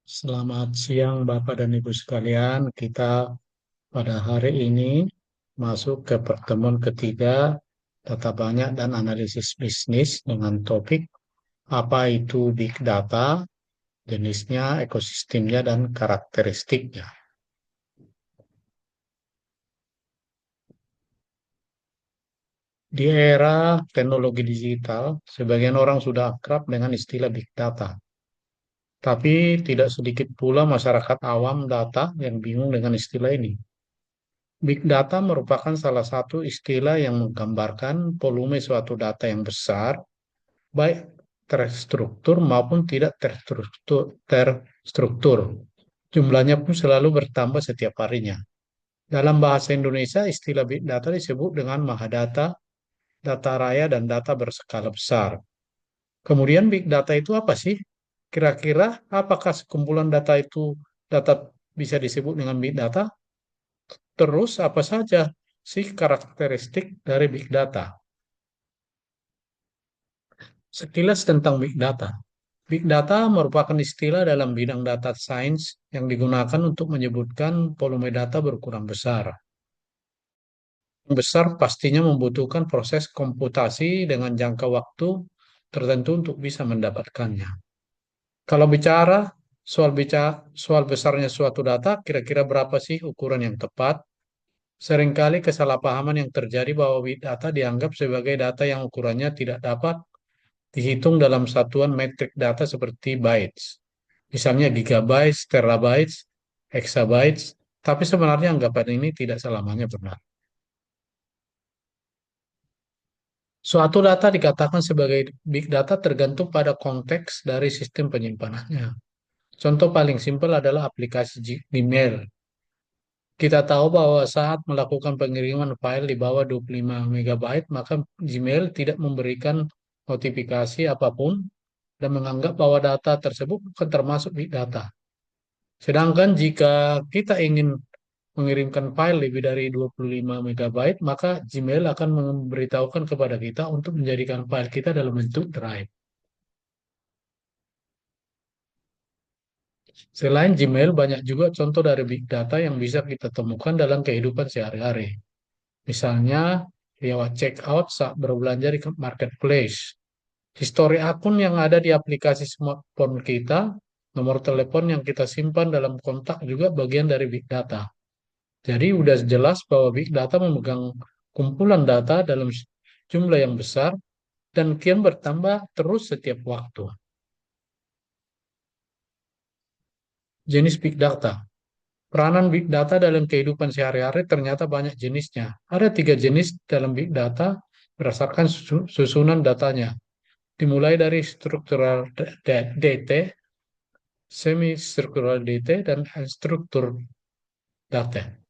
Selamat siang Bapak dan Ibu sekalian. Kita pada hari ini masuk ke pertemuan ketiga data banyak dan analisis bisnis dengan topik apa itu Big Data, jenisnya, ekosistemnya, dan karakteristiknya. Di era teknologi digital, sebagian orang sudah akrab dengan istilah Big Data. Tapi tidak sedikit pula masyarakat awam data yang bingung dengan istilah ini. Big data merupakan salah satu istilah yang menggambarkan volume suatu data yang besar, baik terstruktur maupun tidak terstruktur. Jumlahnya pun selalu bertambah setiap harinya. Dalam bahasa Indonesia, istilah big data disebut dengan mahadata, data raya, dan data berskala besar. Kemudian big data itu apa sih? Kira-kira apakah sekumpulan data itu data bisa disebut dengan big data? Terus apa saja sih karakteristik dari big data? Sekilas tentang big data. Big data merupakan istilah dalam bidang data science yang digunakan untuk menyebutkan volume data berukuran besar. Yang besar pastinya membutuhkan proses komputasi dengan jangka waktu tertentu untuk bisa mendapatkannya. Kalau soal besarnya suatu data, kira-kira berapa sih ukuran yang tepat? Seringkali kesalahpahaman yang terjadi bahwa big data dianggap sebagai data yang ukurannya tidak dapat dihitung dalam satuan metrik data seperti bytes. Misalnya gigabytes, terabytes, exabytes, tapi sebenarnya anggapan ini tidak selamanya benar. Suatu data dikatakan sebagai big data tergantung pada konteks dari sistem penyimpanannya. Contoh paling simpel adalah aplikasi Gmail. Kita tahu bahwa saat melakukan pengiriman file di bawah 25 MB, maka Gmail tidak memberikan notifikasi apapun dan menganggap bahwa data tersebut bukan termasuk big data. Sedangkan jika kita ingin mengirimkan file lebih dari 25 MB, maka Gmail akan memberitahukan kepada kita untuk menjadikan file kita dalam bentuk drive. Selain Gmail, banyak juga contoh dari big data yang bisa kita temukan dalam kehidupan sehari-hari. Misalnya, lewat checkout saat berbelanja di marketplace. Histori akun yang ada di aplikasi smartphone kita, nomor telepon yang kita simpan dalam kontak juga bagian dari big data. Jadi udah jelas bahwa big data memegang kumpulan data dalam jumlah yang besar dan kian bertambah terus setiap waktu. Jenis big data. Peranan big data dalam kehidupan sehari-hari ternyata banyak jenisnya. Ada 3 jenis dalam big data berdasarkan susunan datanya. Dimulai dari structural data, semi-structural data, dan unstructured data.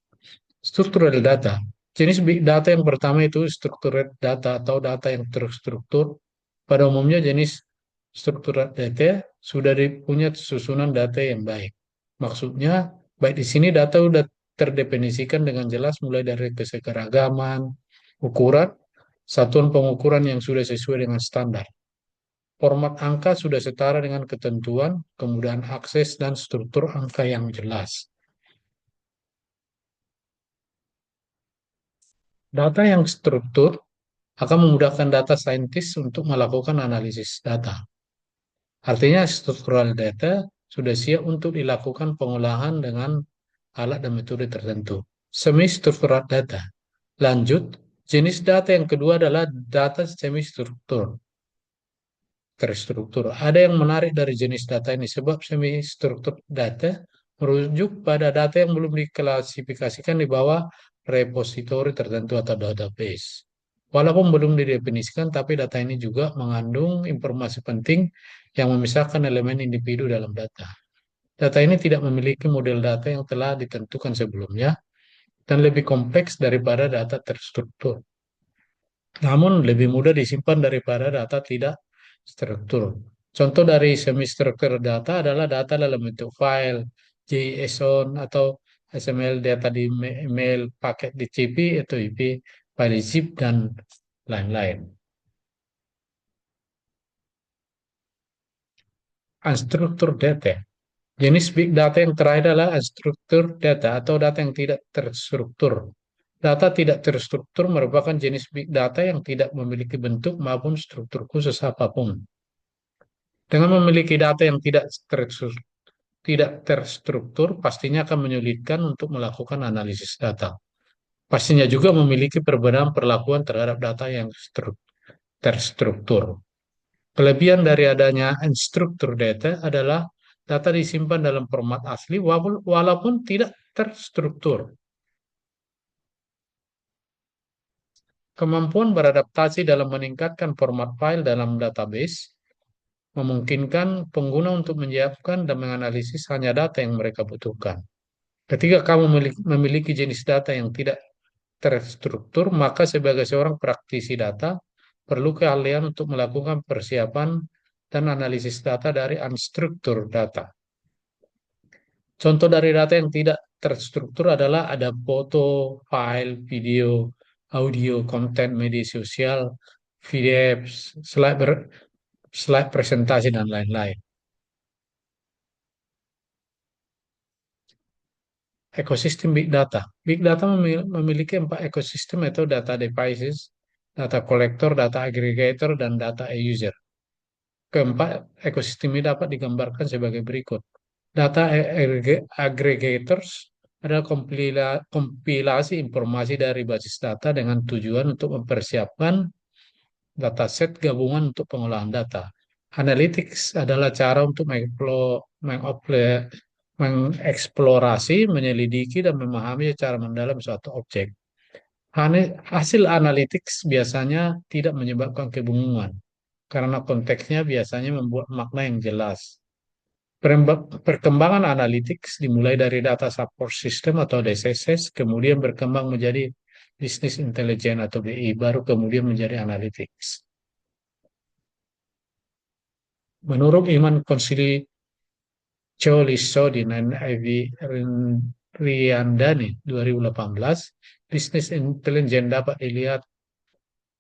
Structural data. Jenis big data yang pertama itu structured data atau data yang terstruktur. Pada umumnya jenis structured data sudah punya susunan data yang baik. Maksudnya, baik di sini data sudah terdefinisikan dengan jelas mulai dari kesekeragaman, ukuran, satuan pengukuran yang sudah sesuai dengan standar. Format angka sudah setara dengan ketentuan, kemudahan akses, dan struktur angka yang jelas. Data yang struktur akan memudahkan data saintis untuk melakukan analisis data. Artinya, struktural data sudah siap untuk dilakukan pengolahan dengan alat dan metode tertentu. Semi-struktural data. Lanjut, jenis data yang kedua adalah data semi-struktur, terstruktur. Ada yang menarik dari jenis data ini sebab semi-struktur data merujuk pada data yang belum diklasifikasikan di bawah repositori tertentu atau database. Walaupun belum didefinisikan, tapi data ini juga mengandung informasi penting yang memisahkan elemen individu dalam data. Data ini tidak memiliki model data yang telah ditentukan sebelumnya dan lebih kompleks daripada data terstruktur. Namun lebih mudah disimpan daripada data tidak struktur. Contoh dari semi-struktur data adalah data dalam bentuk file, JSON, atau XML data di email, paket di CP atau IP, file zip, dan lain-lain. Unstructured data. Jenis big data yang terakhir adalah unstructured data atau data yang tidak terstruktur. Data tidak terstruktur merupakan jenis big data yang tidak memiliki bentuk maupun struktur khusus apapun. Dengan memiliki data yang tidak terstruktur, pastinya akan menyulitkan untuk melakukan analisis data. Pastinya juga memiliki perbedaan perlakuan terhadap data yang terstruktur. Kelebihan dari adanya unstructured data adalah data disimpan dalam format asli walaupun tidak terstruktur. Kemampuan beradaptasi dalam meningkatkan format file dalam database memungkinkan pengguna untuk menyiapkan dan menganalisis hanya data yang mereka butuhkan. Ketika kamu memiliki jenis data yang tidak terstruktur, maka sebagai seorang praktisi data, perlu keahlian untuk melakukan persiapan dan analisis data dari unstructured data. Contoh dari data yang tidak terstruktur adalah ada foto, file, video, audio, konten media sosial, PDF, slide presentasi, dan lain-lain. Ekosistem Big Data. Big Data memiliki 4 ekosistem, yaitu data devices, data collector, data aggregator, dan data user. Keempat ekosistem ini dapat digambarkan sebagai berikut. Data aggregators adalah kompilasi informasi dari basis data dengan tujuan untuk mempersiapkan dataset gabungan untuk pengolahan data. Analytics adalah cara untuk mengeksplorasi, menyelidiki, dan memahami secara mendalam suatu objek. Hasil analytics biasanya tidak menyebabkan kebingungan, karena konteksnya biasanya membuat makna yang jelas. Perkembangan analytics dimulai dari data support system atau DSS, kemudian berkembang menjadi business intelligence atau BI, baru kemudian menjadi analytics. Menurut Iman Consulisodin dan Ivy Riandani 2018, business intelligence dapat dilihat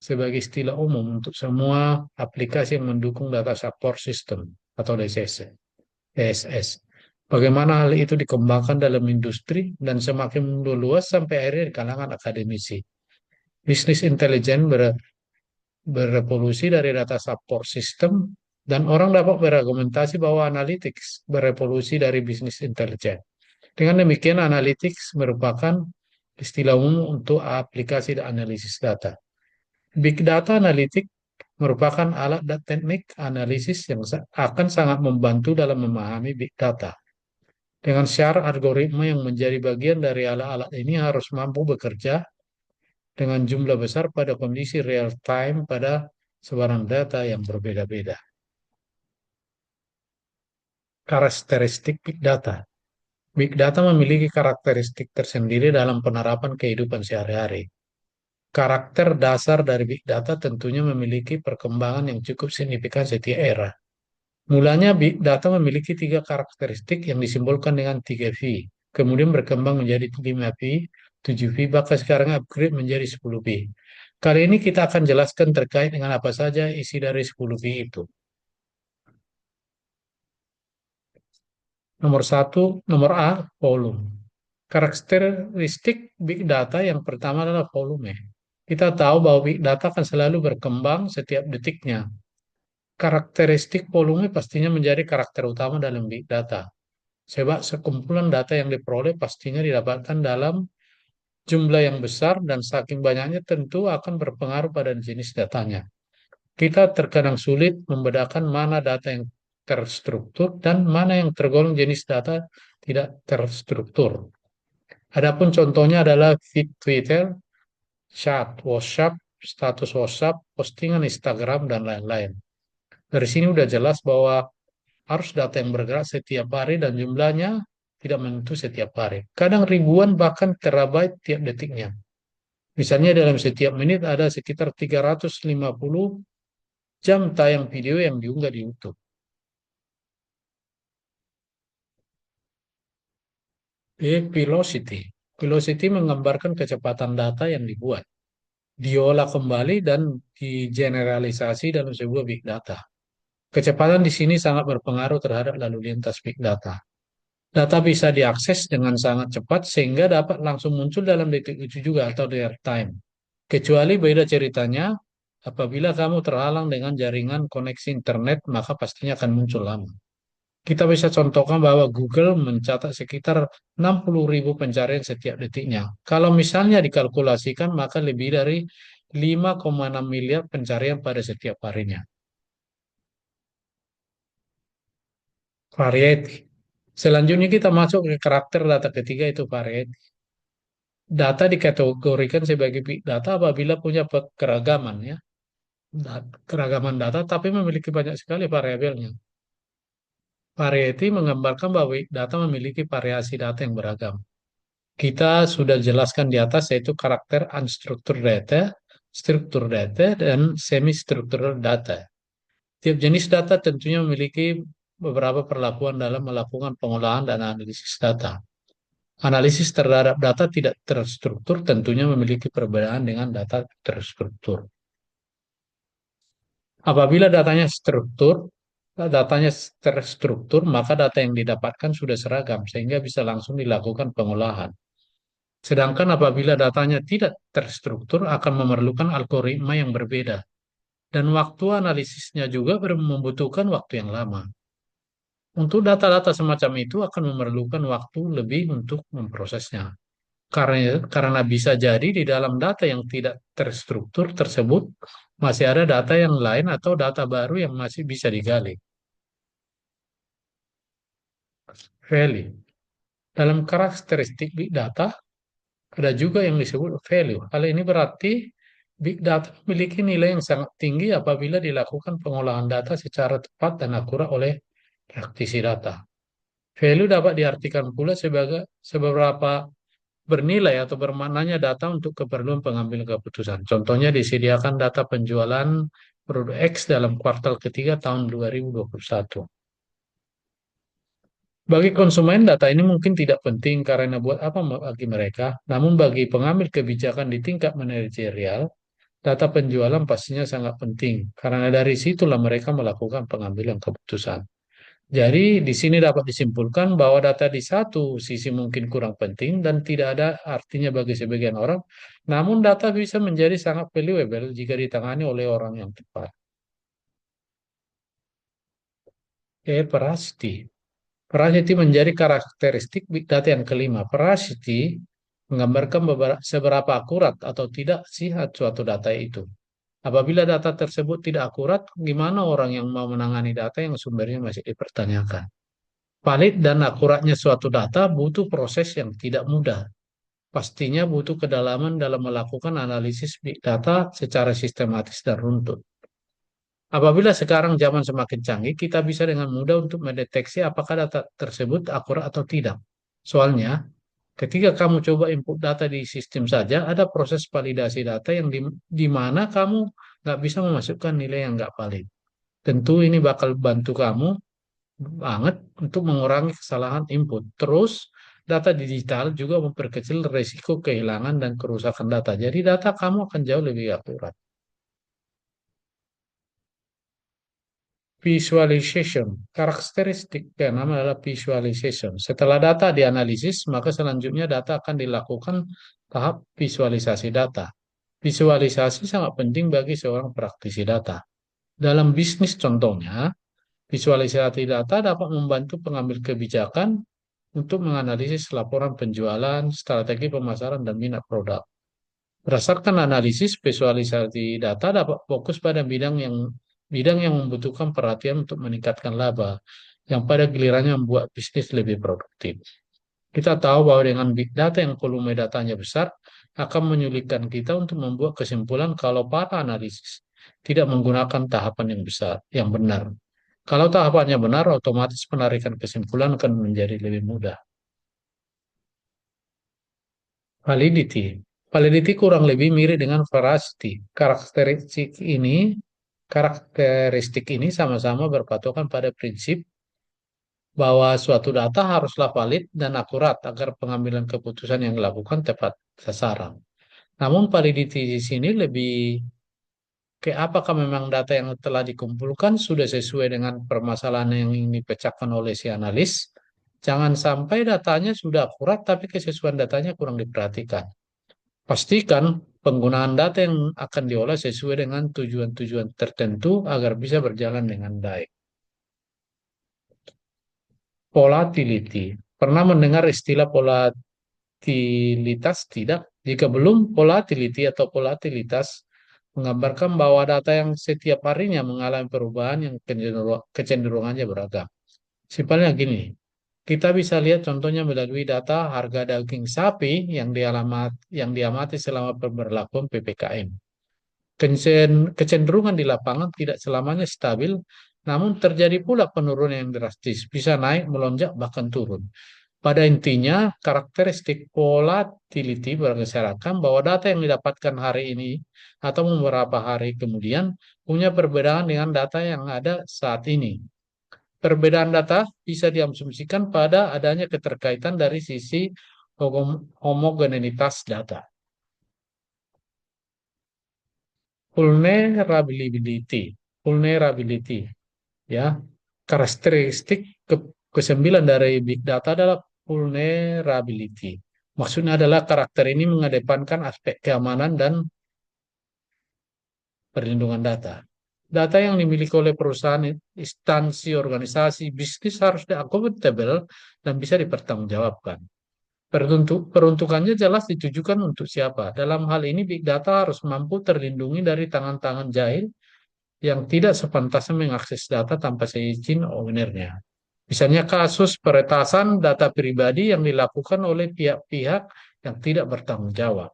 sebagai istilah umum untuk semua aplikasi yang mendukung data support system atau DSS. Bagaimana hal itu dikembangkan dalam industri dan semakin meluas sampai akhirnya di kalangan akademisi. Business intelligence berevolusi dari data support system, dan orang dapat berargumentasi bahwa analytics berevolusi dari business intelligence. Dengan demikian, analytics merupakan istilah umum untuk aplikasi dan analisis data. Big data analytics merupakan alat dan teknik analisis yang akan sangat membantu dalam memahami big data. Dengan syarat algoritma yang menjadi bagian dari alat-alat ini harus mampu bekerja dengan jumlah besar pada kondisi real time pada sebarang data yang berbeda-beda. Karakteristik Big Data. Big Data memiliki karakteristik tersendiri dalam penerapan kehidupan sehari-hari. Karakter dasar dari Big Data tentunya memiliki perkembangan yang cukup signifikan setiap era. Mulanya Big Data memiliki 3 karakteristik yang disimbolkan dengan 3V, kemudian berkembang menjadi 5V, 7V, bahkan sekarang upgrade menjadi 10V. Kali ini kita akan jelaskan terkait dengan apa saja isi dari 10V itu. Nomor A, volume. Karakteristik Big Data yang pertama adalah volume. Kita tahu bahwa Big Data akan selalu berkembang setiap detiknya. Karakteristik volume pastinya menjadi karakter utama dalam Big Data. Sebab sekumpulan data yang diperoleh pastinya didapatkan dalam jumlah yang besar dan saking banyaknya tentu akan berpengaruh pada jenis datanya. Kita terkadang sulit membedakan mana data yang terstruktur dan mana yang tergolong jenis data tidak terstruktur. Adapun contohnya adalah feed Twitter, chat WhatsApp, status WhatsApp, postingan Instagram, dan lain-lain. Dari sini udah jelas bahwa harus data yang bergerak setiap hari dan jumlahnya tidak menentu setiap hari. Kadang ribuan bahkan terabyte tiap detiknya. Misalnya dalam setiap menit ada sekitar 350 jam tayang video yang diunggah di YouTube. Velocity. Velocity menggambarkan kecepatan data yang dibuat, diolah kembali, dan digeneralisasi dalam sebuah big data. Kecepatan di sini sangat berpengaruh terhadap lalu lintas big data. Data bisa diakses dengan sangat cepat sehingga dapat langsung muncul dalam detik itu juga atau real time. Kecuali beda ceritanya, apabila kamu terhalang dengan jaringan koneksi internet, maka pastinya akan muncul lama. Kita bisa contohkan bahwa Google mencatat sekitar 60.000 pencarian setiap detiknya. Kalau misalnya dikalkulasikan, maka lebih dari 5,6 miliar pencarian pada setiap harinya. Variety. Selanjutnya kita masuk ke karakter data ketiga itu variety. Data dikategorikan sebagai big data apabila punya keragaman ya, keragaman data tapi memiliki banyak sekali variabelnya. Variety menggambarkan bahwa big data memiliki variasi data yang beragam. Kita sudah jelaskan di atas yaitu karakter unstructured data, struktur data, dan semi-structured data. Tiap jenis data tentunya memiliki beberapa perlakuan dalam melakukan pengolahan dan analisis data. Analisis terhadap data tidak terstruktur tentunya memiliki perbedaan dengan data terstruktur. Apabila datanya terstruktur, maka data yang didapatkan sudah seragam sehingga bisa langsung dilakukan pengolahan. Sedangkan apabila datanya tidak terstruktur akan memerlukan algoritma yang berbeda dan waktu analisisnya juga membutuhkan waktu yang lama. Untuk data-data semacam itu akan memerlukan waktu lebih untuk memprosesnya. Karena bisa jadi di dalam data yang tidak terstruktur tersebut masih ada data yang lain atau data baru yang masih bisa digali. Value. Dalam karakteristik big data, ada juga yang disebut value. Hal ini berarti big data memiliki nilai yang sangat tinggi apabila dilakukan pengolahan data secara tepat dan akurat oleh praktisi data. Value dapat diartikan pula sebagai seberapa bernilai atau bermaknanya data untuk keperluan pengambilan keputusan. Contohnya disediakan data penjualan produk X dalam kuartal ketiga tahun 2021. Bagi konsumen, data ini mungkin tidak penting karena buat apa bagi mereka, namun bagi pengambil kebijakan di tingkat manajerial, data penjualan pastinya sangat penting karena dari situlah mereka melakukan pengambilan keputusan. Jadi di sini dapat disimpulkan bahwa data di satu sisi mungkin kurang penting dan tidak ada artinya bagi sebagian orang, namun data bisa menjadi sangat valuable jika ditangani oleh orang yang tepat. Veracity. Veracity menjadi karakteristik big data yang kelima. Veracity menggambarkan seberapa akurat atau tidak sihat suatu data itu. Apabila data tersebut tidak akurat, gimana orang yang mau menangani data yang sumbernya masih dipertanyakan? Valid dan akuratnya suatu data butuh proses yang tidak mudah. Pastinya butuh kedalaman dalam melakukan analisis big data secara sistematis dan runtut. Apabila sekarang zaman semakin canggih, kita bisa dengan mudah untuk mendeteksi apakah data tersebut akurat atau tidak. Soalnya, ketika kamu coba input data di sistem saja, ada proses validasi data yang di mana kamu nggak bisa memasukkan nilai yang nggak valid. Tentu ini bakal bantu kamu banget untuk mengurangi kesalahan input. Terus, data digital juga memperkecil risiko kehilangan dan kerusakan data. Jadi data kamu akan jauh lebih akurat. Visualization. Karakteristik keenam adalah visualization. Setelah data dianalisis, maka selanjutnya data akan dilakukan tahap visualisasi data. Visualisasi sangat penting bagi seorang praktisi data. Dalam bisnis contohnya, visualisasi data dapat membantu pengambil kebijakan untuk menganalisis laporan penjualan, strategi pemasaran, dan minat produk. Berdasarkan analisis, visualisasi data dapat fokus pada bidang yang membutuhkan perhatian untuk meningkatkan laba, yang pada gilirannya membuat bisnis lebih produktif. Kita tahu bahwa dengan big data yang volume datanya besar, akan menyulitkan kita untuk membuat kesimpulan kalau para analisis tidak menggunakan tahapan yang besar, yang benar. Kalau tahapannya benar, otomatis penarikan kesimpulan akan menjadi lebih mudah. Validity. Validity kurang lebih mirip dengan veracity. Karakteristik ini sama-sama berpatokan pada prinsip bahwa suatu data haruslah valid dan akurat agar pengambilan keputusan yang dilakukan tepat sasaran. Namun validity di sini lebih ke apakah memang data yang telah dikumpulkan sudah sesuai dengan permasalahan yang ingin dipecahkan oleh si analis, Jangan sampai datanya sudah akurat, tapi kesesuaian datanya kurang diperhatikan. Pastikan penggunaan data yang akan diolah sesuai dengan tujuan-tujuan tertentu agar bisa berjalan dengan baik. Volatility. Pernah mendengar istilah volatilitas? Tidak. Jika belum, volatility atau volatilitas menggambarkan bahwa data yang setiap harinya mengalami perubahan yang kecenderungannya beragam. Simpelnya gini, kita bisa lihat contohnya melalui data harga daging sapi yang diamati selama pemberlakuan PPKM. Kecenderungan di lapangan tidak selamanya stabil, namun terjadi pula penurunan yang drastis, bisa naik, melonjak, bahkan turun. Pada intinya, karakteristik volatility berdasarkan bahwa data yang didapatkan hari ini atau beberapa hari kemudian punya perbedaan dengan data yang ada saat ini. Perbedaan data bisa diasumsikan pada adanya keterkaitan dari sisi homogenitas data. Vulnerability, vulnerability, ya, karakteristik kesembilan dari big data adalah vulnerability. Maksudnya adalah karakter ini mengedepankan aspek keamanan dan perlindungan data. Data yang dimiliki oleh perusahaan, instansi, organisasi, bisnis harus akuntabel dan bisa dipertanggungjawabkan. Peruntukannya jelas ditujukan untuk siapa. Dalam hal ini, big data harus mampu terlindungi dari tangan-tangan jahil yang tidak sepantasnya mengakses data tanpa seizin ownernya. Misalnya kasus peretasan data pribadi yang dilakukan oleh pihak-pihak yang tidak bertanggung jawab.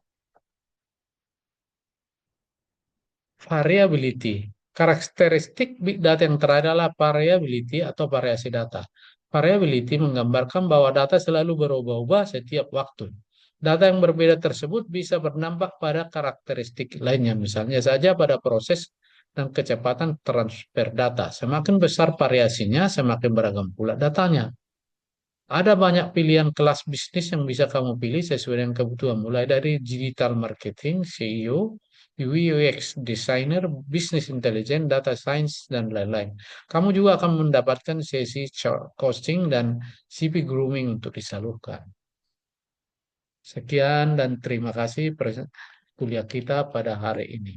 Variability. Karakteristik big data yang terakhir adalah variability atau variasi data. Variability menggambarkan bahwa data selalu berubah-ubah setiap waktu. Data yang berbeda tersebut bisa berdampak pada karakteristik lainnya, misalnya saja pada proses dan kecepatan transfer data. Semakin besar variasinya, semakin beragam pula datanya. Ada banyak pilihan kelas bisnis yang bisa kamu pilih sesuai dengan kebutuhan, mulai dari digital marketing, SEO, UI UX designer, business intelligence, data science, dan lain-lain. Kamu juga akan mendapatkan sesi coaching dan CV grooming untuk disalurkan. Sekian dan terima kasih kuliah kita pada hari ini.